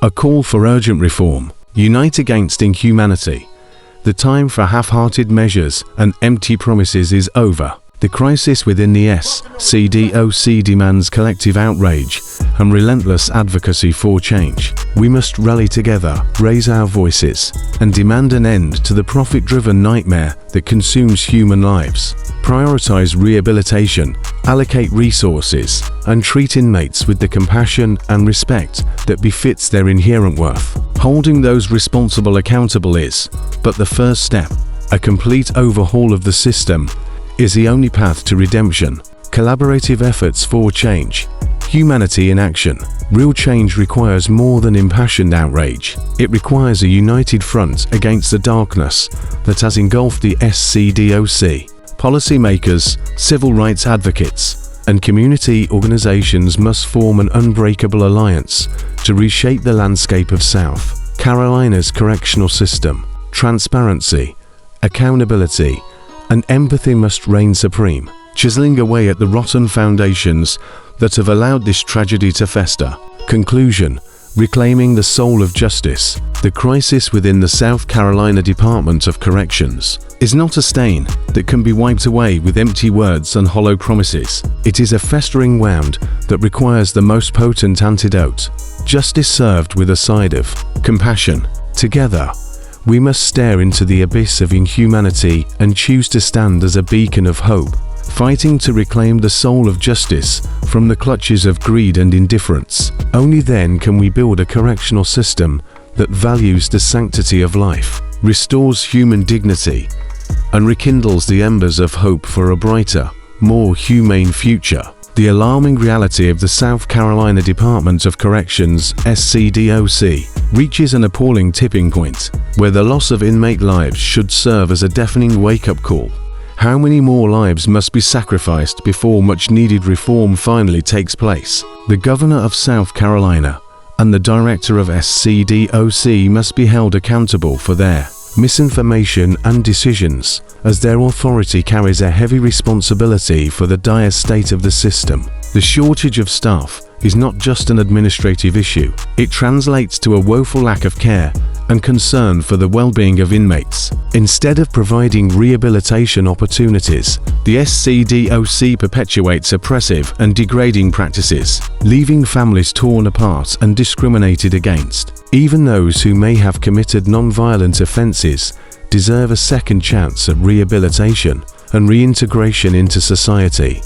A call for urgent reform. Unite against inhumanity. The time for half-hearted measures and empty promises is over. The crisis within the SCDOC demands collective outrage and relentless advocacy for change. We must rally together, raise our voices, and demand an end to the profit-driven nightmare that consumes human lives. Prioritize rehabilitation, allocate resources, and treat inmates with the compassion and respect that befits their inherent worth. Holding those responsible accountable is but the first step. A complete overhaul of the system is the only path to redemption. Collaborative efforts for change. Humanity in action. Real change requires more than impassioned outrage. It requires a united front against the darkness that has engulfed the SCDOC. Policymakers, civil rights advocates, and community organizations must form an unbreakable alliance to reshape the landscape of South Carolina's correctional system. Transparency, accountability, and empathy must reign supreme, chiseling away at the rotten foundations that have allowed this tragedy to fester. Conclusion: reclaiming the soul of justice. The crisis within the South Carolina Department of Corrections is not a stain that can be wiped away with empty words and hollow promises. It is a festering wound that requires the most potent antidote: justice served with a side of compassion. Together, we must stare into the abyss of inhumanity and choose to stand as a beacon of hope, fighting to reclaim the soul of justice from the clutches of greed and indifference. Only then can we build a correctional system that values the sanctity of life, restores human dignity, and rekindles the embers of hope for a brighter, more humane future. The alarming reality of the South Carolina Department of Corrections (SCDOC) reaches an appalling tipping point, where the loss of inmate lives should serve as a deafening wake-up call. How many more lives must be sacrificed before much-needed reform finally takes place? The governor of South Carolina and the director of SCDOC must be held accountable for their misinformation and decisions, as their authority carries a heavy responsibility for the dire state of the system. The shortage of staff is not just an administrative issue. It translates to a woeful lack of care and concern for the well-being of inmates. Instead of providing rehabilitation opportunities, the SCDOC perpetuates oppressive and degrading practices, leaving families torn apart and discriminated against. Even those who may have committed non-violent offenses deserve a second chance at rehabilitation and reintegration into society.